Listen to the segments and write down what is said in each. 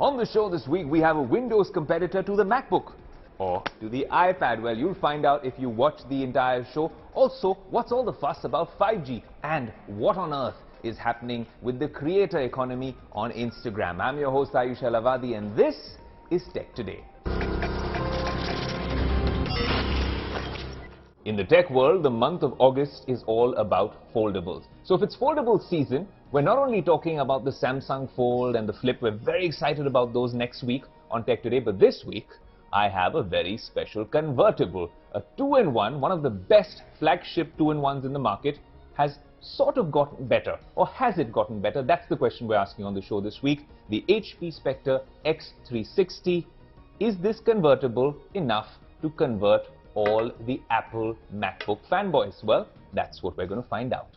On the show this week, we have a Windows competitor to the MacBook or to the iPad. Well, you'll find out if you watch the entire show. Also, what's all the fuss about 5G and what on earth is happening with the creator economy on Instagram. I'm your host Ayush Alavadi and this is Tech Today. In the tech world, the month of August is all about foldables. So if it's foldable season, we're not only talking about the Samsung Fold and the Flip, we're very excited about those next week on Tech Today, but this week I have a very special convertible, a 2-in-1, one of the best flagship 2-in-1s in the market, has sort of gotten better, or has it gotten better? That's the question we're asking on the show this week. The HP Spectre X360, is this convertible enough to convert all the Apple MacBook fanboys? Well, that's what we're going to find out.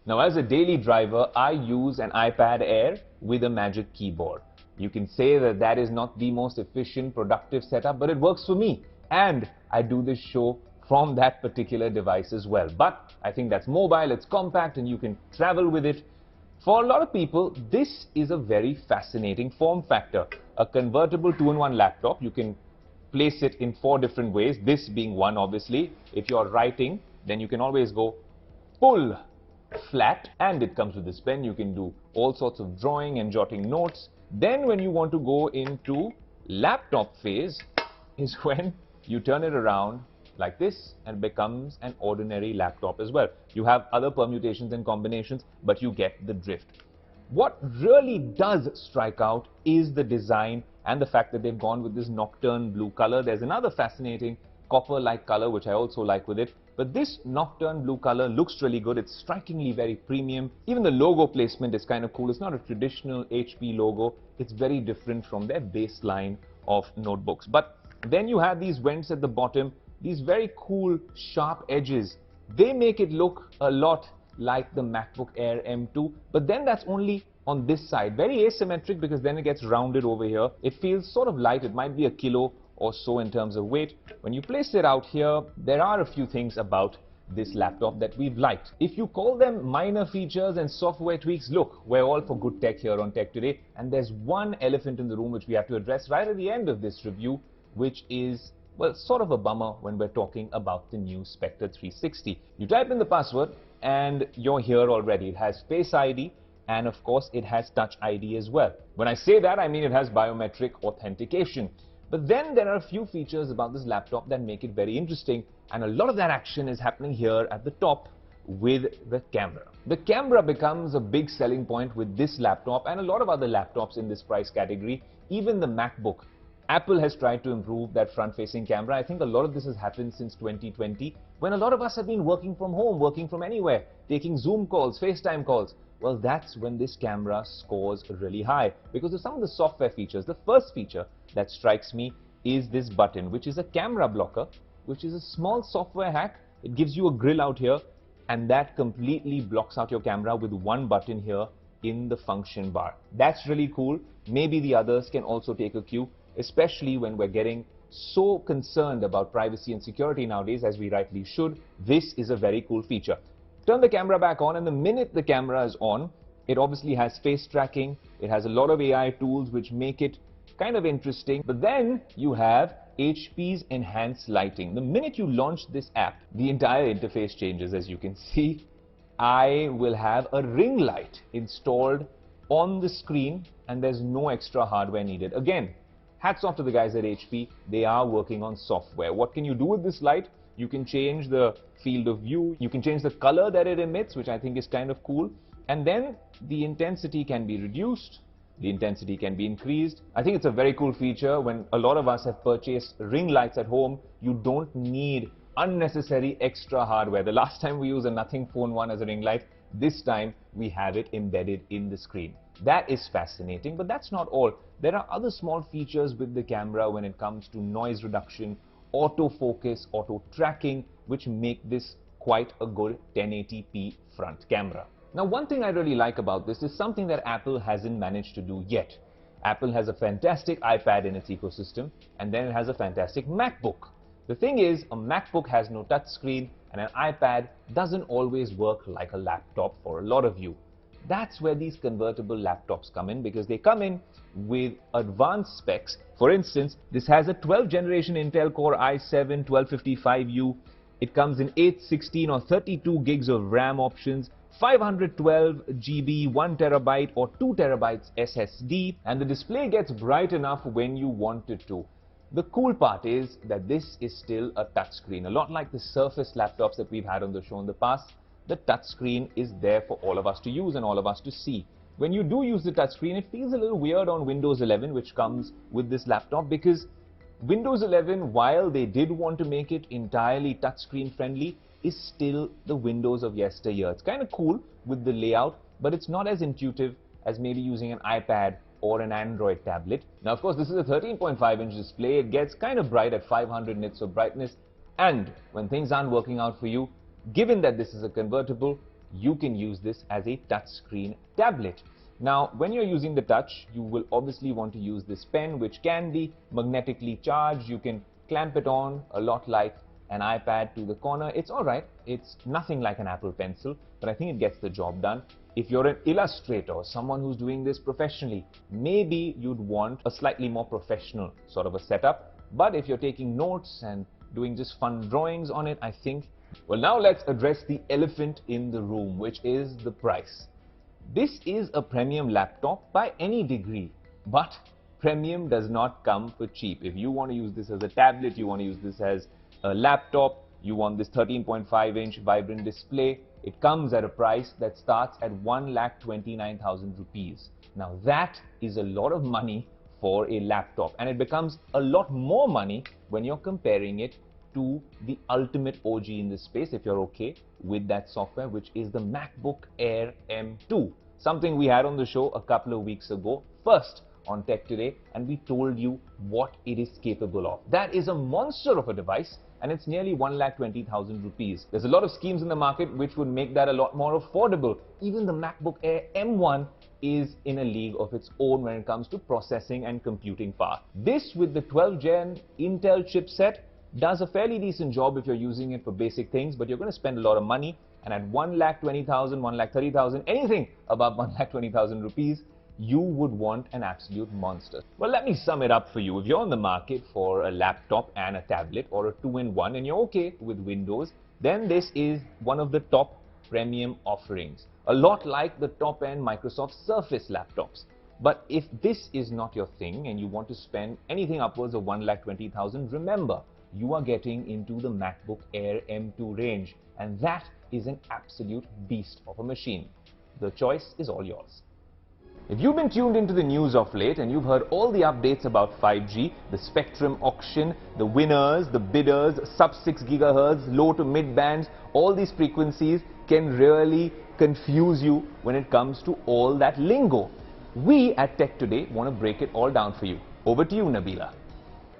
Now, as a daily driver, I use an iPad Air with a Magic Keyboard. You can say that that is not the most efficient, productive setup, but it works for me. And I do this show from that particular device as well. But I think that's mobile, it's compact, and you can travel with it. For a lot of people, this is a very fascinating form factor. A convertible 2-in-1 laptop, you can place it in 4 different ways, this being one obviously. If you're writing, then you can always go pull flat, and it comes with this pen. You can do all sorts of drawing and jotting notes. Then when you want to go into laptop phase is when you turn it around like this and it becomes an ordinary laptop as well. You have other permutations and combinations, but you get the drift. What really does strike out is the design and the fact that they've gone with this nocturne blue color. There's another fascinating copper-like color which I also like with it, but this nocturne blue color looks really good. It's strikingly very premium. Even the logo placement is kind of cool. It's not a traditional HP logo. It's very different from their baseline of notebooks. But then you have these vents at the bottom, these very cool sharp edges. They make it look a lot like the MacBook Air M2, but then that's only on this side. Very asymmetric because then it gets rounded over here. It feels sort of light. It might be a kilo or so in terms of weight. When you place it out here, there are a few things about this laptop that we've liked. If you call them minor features and software tweaks, look, we're all for good tech here on Tech Today, and there's one elephant in the room which we have to address right at the end of this review, which is, well, sort of a bummer when we're talking about the new Spectre 360. You type in the password and you're here already. It has Face ID and of course it has Touch ID as well. When I say that, I mean it has biometric authentication. But then there are a few features about this laptop that make it very interesting, and a lot of that action is happening here at the top with the camera. The camera becomes a big selling point with this laptop and a lot of other laptops in this price category, even the MacBook. Apple has tried to improve that front-facing camera. I think a lot of this has happened since 2020, when a lot of us have been working from home, working from anywhere, taking Zoom calls, FaceTime calls. Well, that's when this camera scores really high because of some of the software features. The first feature that strikes me is this button, which is a camera blocker, which is a small software hack. It gives you a grill out here, and that completely blocks out your camera with one button here in the function bar. That's really cool. Maybe the others can also take a cue, especially when we're getting so concerned about privacy and security nowadays, as we rightly should. This is a very cool feature. Turn the camera back on, and the minute the camera is on, it obviously has face tracking. It has a lot of AI tools which make it kind of interesting. But then you have HP's enhanced lighting. The minute you launch this app, the entire interface changes. As you can see, I will have a ring light installed on the screen and there's no extra hardware needed. Again, hats off to the guys at HP. They are working on software. What can you do with this light? You can change the field of view. You can change the color that it emits, which I think is kind of cool. And then the intensity can be reduced. The intensity can be increased. I think it's a very cool feature. When a lot of us have purchased ring lights at home, you don't need unnecessary extra hardware. The last time we used a Nothing Phone 1 as a ring light, this time we have it embedded in the screen. That is fascinating, but that's not all. There are other small features with the camera when it comes to noise reduction, autofocus, auto tracking, which make this quite a good 1080p front camera. Now, one thing I really like about this is something that Apple hasn't managed to do yet. Apple has a fantastic iPad in its ecosystem, and then it has a fantastic MacBook. The thing is, a MacBook has no touch screen, and an iPad doesn't always work like a laptop for a lot of you. That's where these convertible laptops come in, because they come in with advanced specs. For instance, this has a 12th generation Intel Core i7-1255U. It comes in 8, 16 or 32 gigs of RAM options, 512 GB, 1 terabyte or 2 terabytes SSD, and the display gets bright enough when you want it to. The cool part is that this is still a touchscreen. A lot like the Surface laptops that we've had on the show in the past, the touchscreen is there for all of us to use and all of us to see. When you do use the touchscreen, it feels a little weird on Windows 11, which comes with this laptop, because Windows 11, while they did want to make it entirely touchscreen friendly, is still the Windows of yesteryear. It's kind of cool with the layout, but it's not as intuitive as maybe using an iPad or an Android tablet. Now, of course, this is a 13.5-inch display. It gets kind of bright at 500 nits of brightness. And when things aren't working out for you, given that this is a convertible, you can use this as a touchscreen tablet. Now, when you're using the touch, you will obviously want to use this pen, which can be magnetically charged. You can clamp it on a lot like an iPad to the corner. It's all right. It's nothing like an Apple Pencil, but I think it gets the job done. If you're an illustrator or someone who's doing this professionally, maybe you'd want a slightly more professional sort of a setup. But if you're taking notes and doing just fun drawings on it, I think. Well, now let's address the elephant in the room, which is the price. This is a premium laptop by any degree, but premium does not come for cheap. If you want to use this as a tablet, you want to use this as a laptop, you want this 13.5-inch vibrant display, it comes at a price that starts at 1,29,000 rupees. Now that is a lot of money for a laptop, and it becomes a lot more money when you're comparing it to the ultimate OG in this space, if you're okay with that software, which is the MacBook Air M2. Something we had on the show a couple of weeks ago, first on Tech Today, and we told you what it is capable of. That is a monster of a device, and it's nearly 1,20,000 rupees. There's a lot of schemes in the market which would make that a lot more affordable. Even the MacBook Air M1 is in a league of its own when it comes to processing and computing power. This, with the 12th gen Intel chipset, does a fairly decent job if you're using it for basic things, but you're going to spend a lot of money, and at 1,20,000, 1,30,000, anything above 1,20,000 rupees, you would want an absolute monster. Well, let me sum it up for you. If you're on the market for a laptop and a tablet, or a two-in-one, and you're okay with Windows, then this is one of the top premium offerings. A lot like the top-end Microsoft Surface laptops. But if this is not your thing and you want to spend anything upwards of 1,20,000, remember, you are getting into the MacBook Air M2 range, and that is an absolute beast of a machine. The choice is all yours. If you've been tuned into the news of late and you've heard all the updates about 5G, the Spectrum auction, the winners, the bidders, sub-6 GHz, low to mid bands, all these frequencies can really confuse you when it comes to all that lingo. We at Tech Today want to break it all down for you. Over to you, Nabila.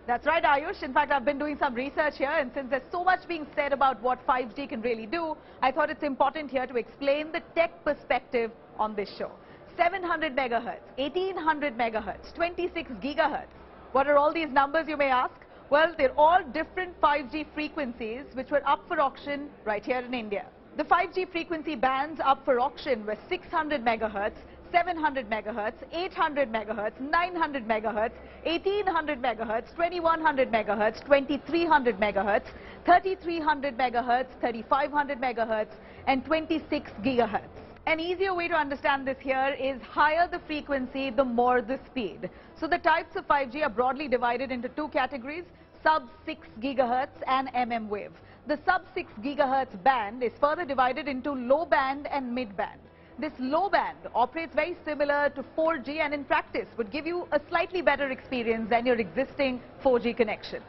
That's right, Ayush. In fact, I've been doing some research here, and since there's so much being said about what 5G can really do, I thought it's important here to explain the tech perspective on this show. 700 megahertz, 1800 megahertz, 26 gigahertz. What are all these numbers, you may ask? Well, they're all different 5G frequencies which were up for auction right here in India. The 5G frequency bands up for auction were 600 megahertz, 700 megahertz, 800 megahertz, 900 megahertz, 1800 megahertz, 2100 megahertz, 2300 megahertz, 3300 megahertz, 3500 megahertz, and 26 gigahertz. An easier way to understand this here is higher the frequency, the more the speed. So the types of 5G are broadly divided into two categories, sub-6 gigahertz and MM wave. The sub-6 gigahertz band is further divided into low band and mid band. This low band operates very similar to 4G and in practice would give you a slightly better experience than your existing 4G connection.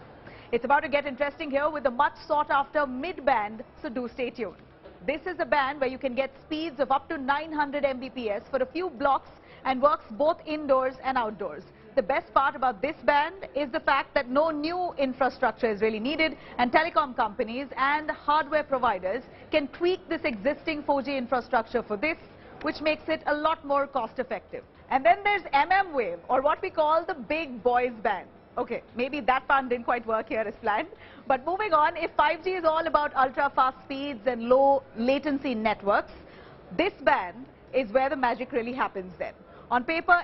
It's about to get interesting here with the much sought after mid band, so do stay tuned. This is a band where you can get speeds of up to 900 Mbps for a few blocks and works both indoors and outdoors. The best part about this band is the fact that no new infrastructure is really needed, and telecom companies and hardware providers can tweak this existing 4G infrastructure for this, which makes it a lot more cost effective. And then there's MM wave, or what we call the big boys band. Okay, maybe that pun didn't quite work here as planned. But moving on, if 5G is all about ultra-fast speeds and low latency networks, this band is where the magic really happens then. On paper,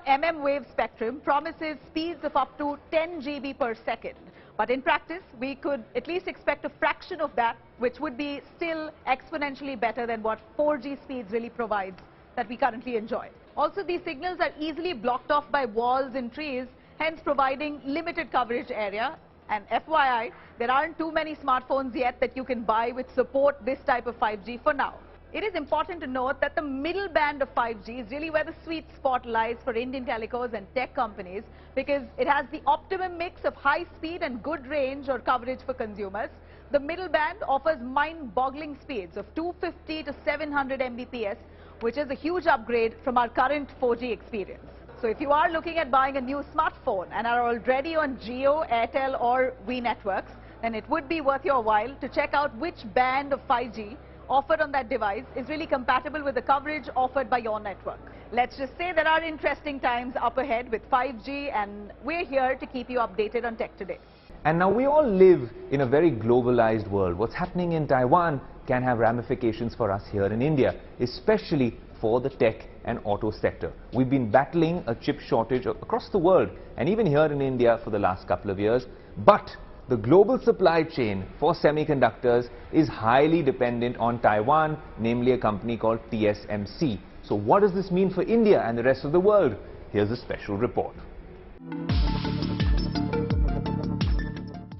wave spectrum promises speeds of up to 10 GB per second. But in practice, we could at least expect a fraction of that, which would be still exponentially better than what 4G speeds really provides that we currently enjoy. Also, these signals are easily blocked off by walls and trees, hence providing limited coverage area. And FYI, there aren't too many smartphones yet that you can buy which support this type of 5G for now. It is important to note that the middle band of 5G is really where the sweet spot lies for Indian telecos and tech companies, because it has the optimum mix of high speed and good range or coverage for consumers. The middle band offers mind-boggling speeds of 250 to 700 Mbps, which is a huge upgrade from our current 4G experience. So if you are looking at buying a new smartphone and are already on Jio, Airtel or Vi networks, then it would be worth your while to check out which band of 5G offered on that device is really compatible with the coverage offered by your network. Let's just say there are interesting times up ahead with 5G, and we're here to keep you updated on Tech Today. And now we all live in a very globalized world. What's happening in Taiwan can have ramifications for us here in India, especially for the tech and auto sector. We've been battling a chip shortage across the world and even here in India for the last couple of years. But the global supply chain for semiconductors is highly dependent on Taiwan, namely a company called TSMC. So what does this mean for India and the rest of the world? Here's a special report.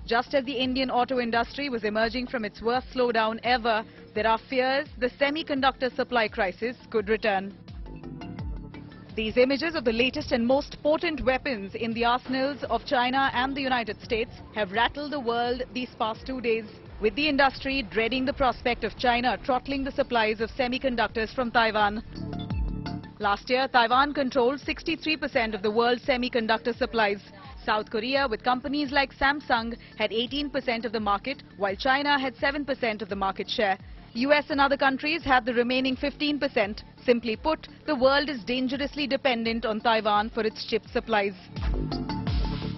Just as the Indian auto industry was emerging from its worst slowdown ever, there are fears the semiconductor supply crisis could return. These images of the latest and most potent weapons in the arsenals of China and the United States have rattled the world these past 2 days, with the industry dreading the prospect of China throttling the supplies of semiconductors from Taiwan. Last year, Taiwan controlled 63% of the world's semiconductor supplies. South Korea, with companies like Samsung, had 18% of the market, while China had 7% of the market share. US and other countries had the remaining 15%. Simply put, the world is dangerously dependent on Taiwan for its chip supplies.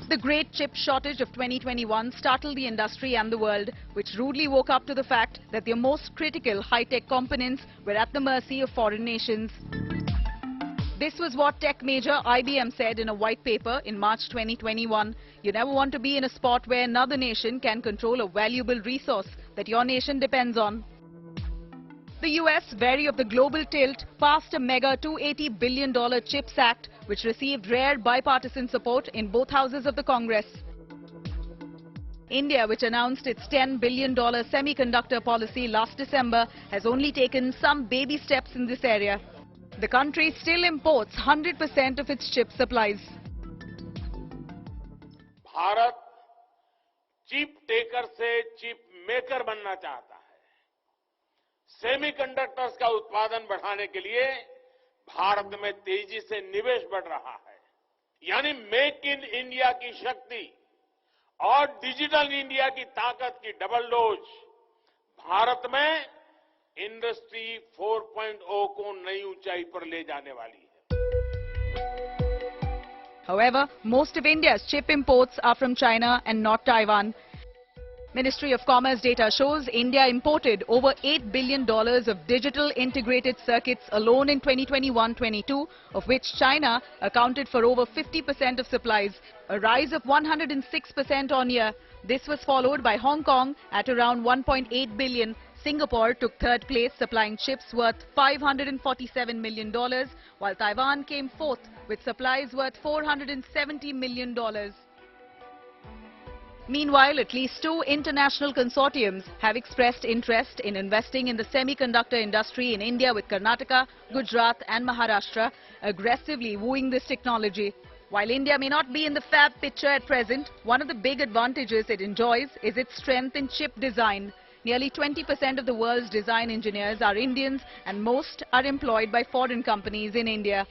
The great chip shortage of 2021 startled the industry and the world, which rudely woke up to the fact that their most critical high-tech components were at the mercy of foreign nations. This was what tech major IBM said in a white paper in March 2021. You never want to be in a spot where another nation can control a valuable resource that your nation depends on. The US, wary of the global tilt, passed a mega $280 billion CHIPS Act, which received rare bipartisan support in both houses of the Congress. India, which announced its $10 billion semiconductor policy last December, has only taken some baby steps in this area. The country still imports 100% of its chip supplies. Bharat chip taker से chip maker बनना चाहता है। Semiconductors का उत्पादन बढ़ाने के लिए भारत में तेजी से निवेश बढ़ रहा है। यानी मेक इन इंडिया की शक्ति और डिजिटल इंडिया की ताकत की डबल डोज भारत में इंडस्ट्री 4.0 को नई ऊंचाई पर ले जाने वाली है। However, most of India's chip imports are from China and not Taiwan. Ministry of Commerce data shows India imported over $8 billion of digital integrated circuits alone in 2021-22, of which China accounted for over 50% of supplies, a rise of 106% on year. This was followed by Hong Kong at around $1.8 billion. Singapore took third place, supplying chips worth $547 million, while Taiwan came fourth with supplies worth $470 million. Meanwhile, at least 2 international consortiums have expressed interest in investing in the semiconductor industry in India, with Karnataka, Gujarat and Maharashtra aggressively wooing this technology. While India may not be in the fab picture at present, one of the big advantages it enjoys is its strength in chip design. Nearly 20% of the world's design engineers are Indians, and most are employed by foreign companies in India.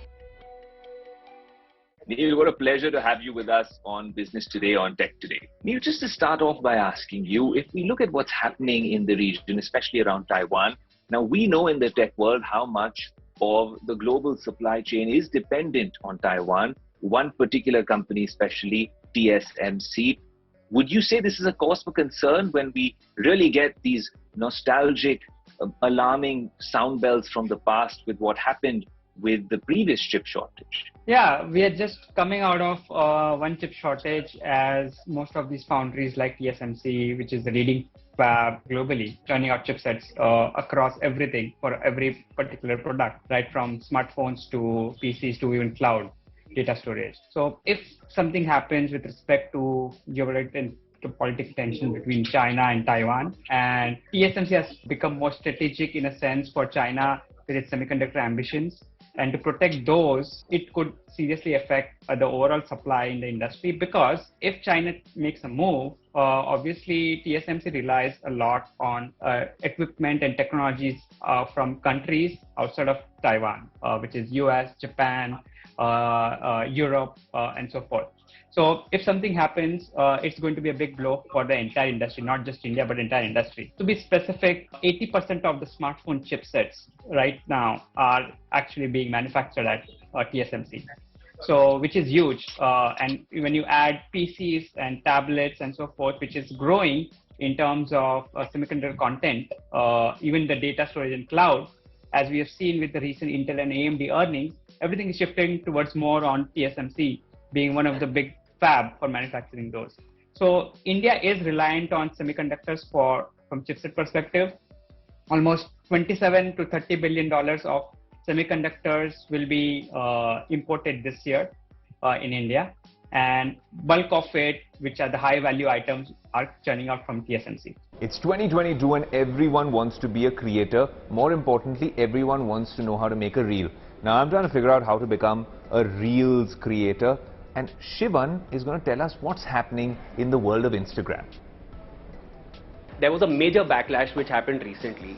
Neil, what a pleasure to have you with us on Business Today, on Tech Today. Neil, just to start off by asking you, if we look at what's happening in the region, especially around Taiwan, now we know in the tech world how much of the global supply chain is dependent on Taiwan. One particular company, especially TSMC. Would you say this is a cause for concern when we really get these nostalgic, alarming sound bells from the past with what happened with the previous chip shortage? Yeah, we are just coming out of one chip shortage, as most of these foundries like TSMC, which is the leading fab globally, turning out chipsets across everything for every particular product, right from smartphones to PCs to even cloud data storage. So if something happens with respect to geopolitical tension between China and Taiwan, and TSMC has become more strategic in a sense for China with its semiconductor ambitions, and to protect those, it could seriously affect the overall supply in the industry, because if China makes a move, obviously TSMC relies a lot on equipment and technologies from countries outside of Taiwan, which is US, Japan, Europe, and so forth. So if something happens, it's going to be a big blow for the entire industry, not just India, but entire industry. To be specific, 80% of the smartphone chipsets right now are actually being manufactured at TSMC. So, which is huge. And when you add PCs and tablets and so forth, which is growing in terms of semiconductor content, even the data storage and cloud, as we have seen with the recent Intel and AMD earnings, everything is shifting towards more on TSMC being one of the big fab for manufacturing those. So India is reliant on semiconductors from chipset perspective. Almost $27 to $30 billion of semiconductors will be imported this year in India, and bulk of it, which are the high value items, are churning out from TSMC. It's 2022 and everyone wants to be a creator. More importantly, everyone wants to know how to make a reel. Now I'm trying to figure out how to become a Reels creator, and Shivan is going to tell us what's happening in the world of Instagram. There was a major backlash which happened recently.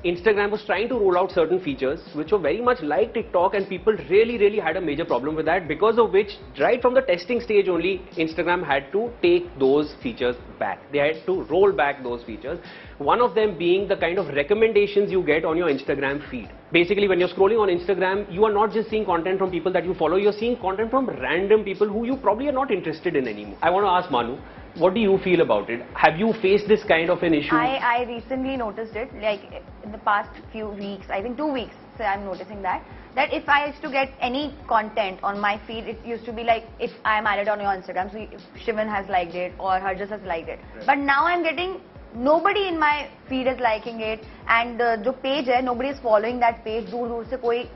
Instagram was trying to roll out certain features which were very much like TikTok, and people really had a major problem with that, because of which right from the testing stage only Instagram had to take those features back. They had to roll back those features. One of them being the kind of recommendations you get on your Instagram feed. Basically, when you're scrolling on Instagram, you are not just seeing content from people that you follow, you're seeing content from random people who you probably are not interested in anymore. I want to ask Manu, what do you feel about it? Have you faced this kind of an issue? I recently noticed it, like in the past few weeks, I think 2 weeks, so I'm noticing that if I used to get any content on my feed, it used to be like, if I'm added on your Instagram, so if Shivan has liked it or Harjas has liked it. Right. But now I'm getting, nobody in my feed is liking it, and the page hai, nobody is following that page, dur se koi,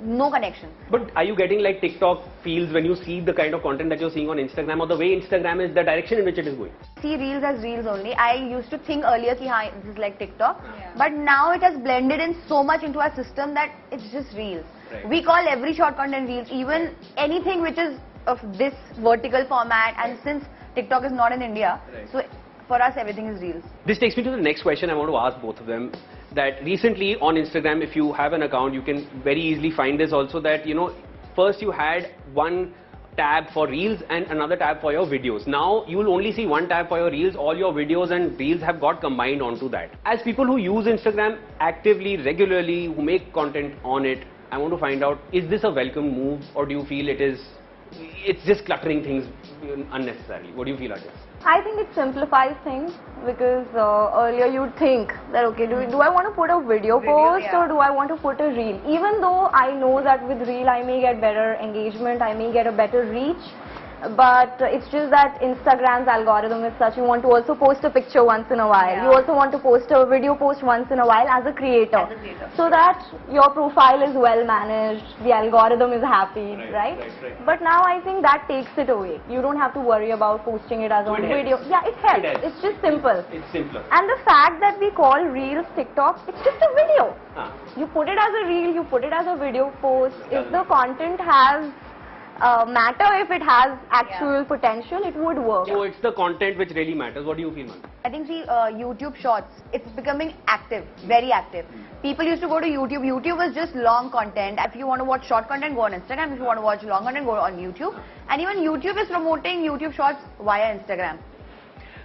no connection. But are you getting like TikTok feels when you see the kind of content that you're seeing on Instagram, or the way Instagram is, the direction in which it is going? See Reels as Reels only. I used to think earlier that this is like TikTok, but now it has blended in so much into our system that it's just Reels. Right. We call every short content Reels, even anything which is of this vertical format, and since TikTok is not in India, so for us everything is Reels. This takes me to the next question I want to ask both of them. That recently on Instagram, if you have an account, you can very easily find this also, that first you had one tab for Reels and another tab for your videos. Now you will only see one tab for your Reels. All your videos and Reels have got combined onto that. As people who use Instagram actively, regularly, who make content on it, I want to find out, is this a welcome move, or do you feel it's just cluttering things unnecessarily? What do you feel, Arjun? I think it simplifies things, because earlier you'd think that, okay, do I want to put a video post or do I want to put a reel? Even though I know that with reel I may get better engagement, I may get a better reach, but it's just that Instagram's algorithm is such, you want to also post a picture once in a while. You also want to post a video post once in a while as a creator. So that your profile is well managed, the algorithm is happy, right? But now I think that takes it away. You don't have to worry about posting it as a video. Yeah, it helps. It's just simple. It's simpler. And the fact that we call Reels TikTok, it's just a video. You put it as a reel, you put it as a video post. If the content has matter, if it has actual potential, it would work. So it's the content which really matters. What do you feel, man? I think YouTube Shorts, it's becoming active, very active. People used to go to YouTube. YouTube was just long content. If you want to watch short content, go on Instagram. If you want to watch long content, go on YouTube. And even YouTube is promoting YouTube Shorts via Instagram.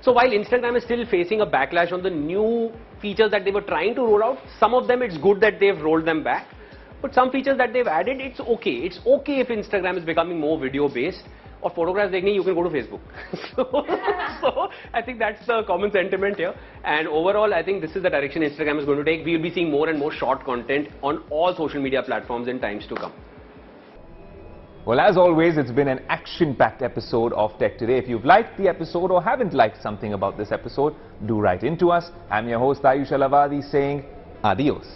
So while Instagram is still facing a backlash on the new features that they were trying to roll out, some of them it's good that they've rolled them back. But some features that they've added, it's okay. It's okay if Instagram is becoming more video based. or photographs dekhne, you can go to Facebook. so I think that's the common sentiment here. And overall, I think this is the direction Instagram is going to take. We will be seeing more and more short content on all social media platforms in times to come. Well, as always, it's been an action-packed episode of Tech Today. If you've liked the episode or haven't liked something about this episode, do write into us. I'm your host, Ayush Alavadi, saying adios.